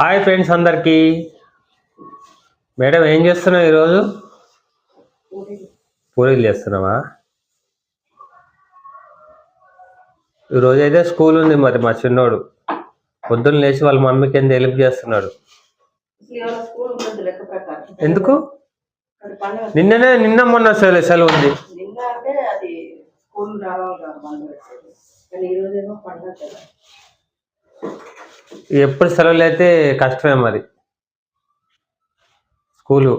Hi friends అందరికీ. Madam ఏం చేస్తున్నావు ఈరోజు? పూరీలు చేస్తున్నావా? ఈరోజు అయితే స్కూల్ ఉంది, మరి మా చిన్నోడు పొద్దున్న లేచి వాళ్ళ మమ్మీకి ఎంత హెల్ప్ చేస్తున్నాడు. ఎందుకు? నిన్న మొన్న సెలవు ఉంది. ఎప్పుడు సెలవులు అయితే కష్టమే మరి స్కూలు.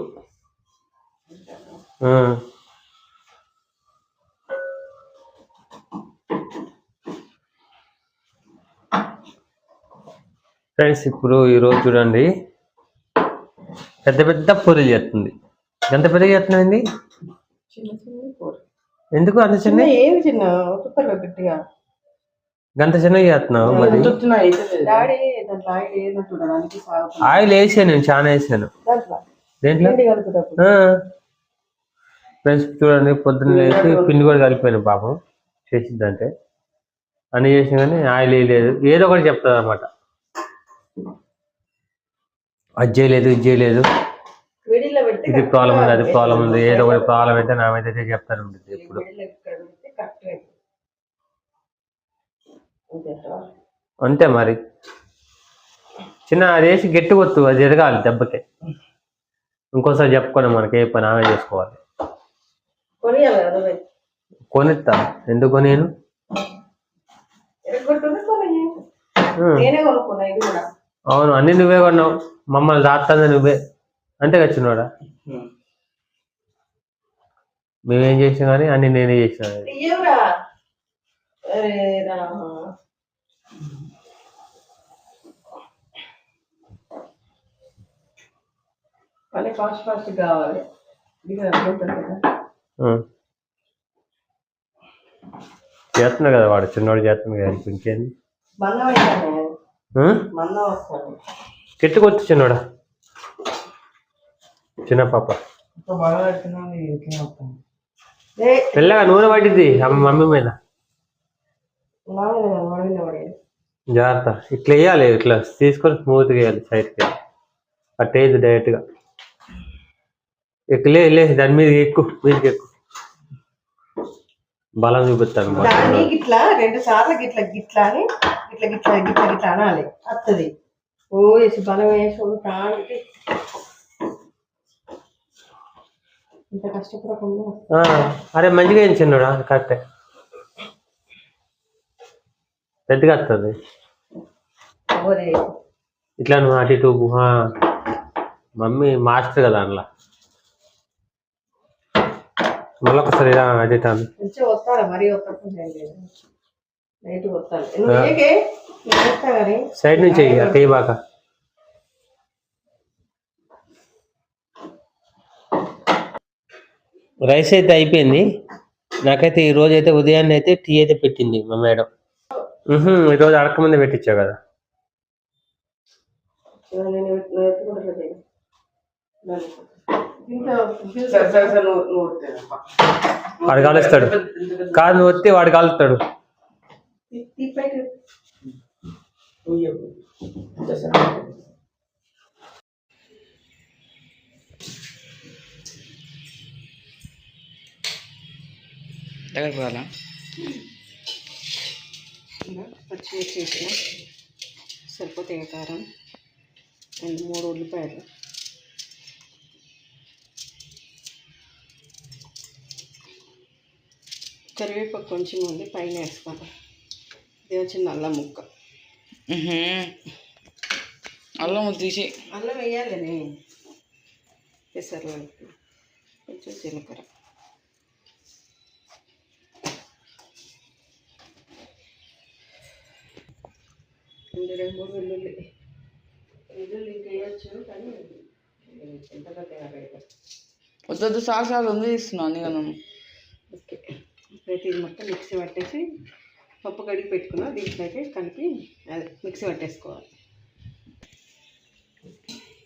ఫ్రెండ్స్ ఇప్పుడు ఈరోజు చూడండి, పెద్ద పెద్ద పూరీలు చేస్తుంది. ఎంత పెద్దగా చేస్తున్నాయింది? ఎందుకు అంత చిన్న? గంట చిన్నగా చేస్తున్నావు మరి? ఆయిల్ వేసాను, నేను చాలా వేసాను దేంట్లో. ఫ్రెండ్స్ చూడండి, పొద్దున్న వేసి పిండి కూడా కలిపాను పాపం చేసిద్దంటే. అన్నీ చేసిన కానీ ఆయిల్ వేయలేదు, ఏదో ఒకటి చెప్తుంది అనమాట. అది చేయలేదు, ఇది చేయలేదు, ఇది ప్రాబ్లం ఉంది, అది ప్రాబ్లం ఉంది, ఏదో ఒకటి ప్రాబ్లం అయితే నా మీద చెప్తాను ఉంటుంది ఎప్పుడు. అంతే మరి. చిన్న అది వేసి గట్టి కొత్తు, అది ఎదగాలి దెబ్బకే. ఇంకోసారి చెప్పుకోండి, మనకి ఏ పని ఆమె చేసుకోవాలి. కొనిస్తా, ఎందుకు నేను అవును, అన్ని నువ్వే కొన్నావు, మమ్మల్ని దాస్తుంది నువ్వే, అంతే వచ్చినోడా. మేమేం చేసినా కానీ అన్ని నేనే చేసిన. కావాలి చేస్తున్నా కదా, వాడు చిన్నోడు చేస్తున్నా కదా, ఇంకేంది. కెట్టుకొచ్చు చిన్నోడా, చిన్న పాప. తెల్లగా నూనె పట్టింది మమ్మీ మీద. జాగ్రత్త, ఇట్లా వేయాలి, ఇట్లా తీసుకొని స్మూత్గా వేయాలి సైడ్కి. అట్టేది డైరెక్ట్గా ఎక్కులే లే, దాని మీద ఎక్కువ మీదకి ఎక్కువ బలం చూపిస్తాను. ఇట్లా 2 సార్లు గిట్లా గిట్లా అని ఇట్లా గిట్లా గిట్లా గిట్లా అనాలి, వస్తుంది. ఓ వేసి బలం వేసి ఇంత కష్టపడకుండా. అరే మంచిగా ఏం చిన్నోడా, కరెక్టే, పెద్దగా వస్తుంది. ఇట్లా నువ్వు అటు ఇటు మమ్మీ మాస్టర్ కదా అందులో. మళ్ళీ ఒకసారి అడిటాను సైడ్ నుంచి అయ్యి బాగా. రైస్ అయితే అయిపోయింది. నాకైతే ఈ రోజు అయితే ఉదయాన్నే అయితే టీ అయితే పెట్టింది మా మేడం. ఈరోజు అడకముందే పెట్టించావు కదా. వాడు కాలుస్తాడు కాదు, నువ్వు వస్తే వాడు కాలుస్తాడు. పచ్చిమిర్చి వేసిన సరిపోతాయి, కారం అండ్ 3 ఉల్లిపాయలు, కరివేపాకు కొంచెం ఉంది పైన వేసుకోవాలి. ఇది వచ్చింది అల్లం ముక్క. అల్లం తీసి అల్లం వేయాలని పెసర్లు, కొంచెం జీలకర్ర, రెండు 3 వెల్లుల్లి ఇంకా వేయచ్చు, కానీ ఎంతగా వద్దు సాగు ఉంది ఇస్తున్నాను నేను. ఓకే, అయితే ఇది మొత్తం మిక్సీ పట్టేసి పప్పు కడిగి పెట్టుకున్నా, దీంట్లో అయితే కలిపి అదే మిక్సీ పట్టేసుకోవాలి.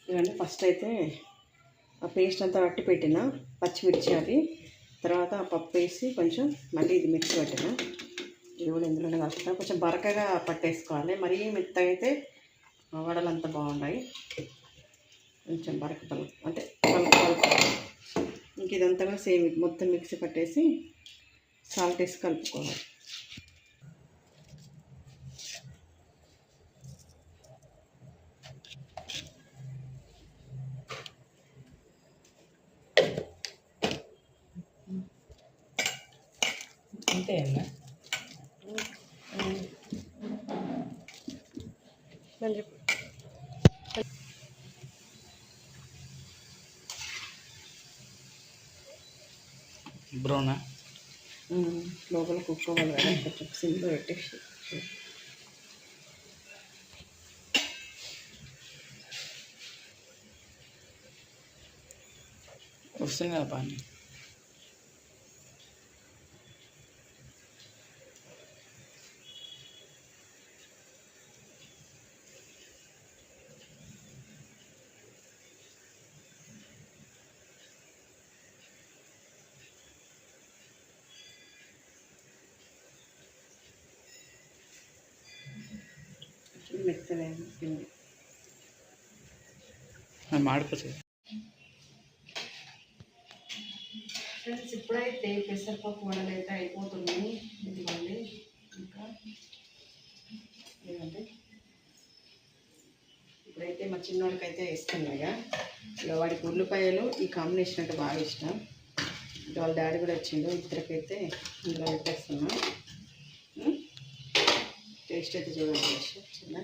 ఇవన్నీ ఫస్ట్ అయితే ఆ పేస్ట్ అంతా పట్టి పెట్టిన పచ్చిమిర్చి అది, తర్వాత ఆ పప్పు వేసి కొంచెం మళ్ళీ ఇది మిక్సీ పట్టిన. ఇది కూడా ఇందులోనే కలుపుతా, కొంచెం బరకగా పట్టేసుకోవాలి, మరీ మెత్తగా అయితే వడలు అంతా బాగున్నాయి. కొంచెం బరక అంటే పలుకు ఇంక ఇదంతా కూడా సేమ్ మొత్తం మిక్సీ పట్టేసి సాల్ట్ వేసి కలుపుకోవాలి. అంతే అన్నా చెప్పు. బ్రౌనా లోపల కుక్ అవ్వాలి కదా, కొంచెం సిమ్లో పెట్టేసి. వస్తుంది కదా పానీ. మెత్తగా పిండి మాడిపోతుంది. ఫ్రెండ్స్, ఇప్పుడైతే పెసరపప్పు వడలు అయితే అయిపోతున్నాయి. ఇదిగోండి, ఇంకా ఇదిగోండి. ఇప్పుడైతే మా చిన్నోడికి అయితే వేస్తున్నాయిగా. ఇక వాడికి ఉల్లిపాయలు ఈ కాంబినేషన్ అంటే బాగా ఇష్టం. వాళ్ళ డాడీ కూడా వచ్చిండు, ఇద్దరికైతే ఇందులో పెట్టేస్తున్నా. టేస్ట్ అయితే చూడండి. చిన్న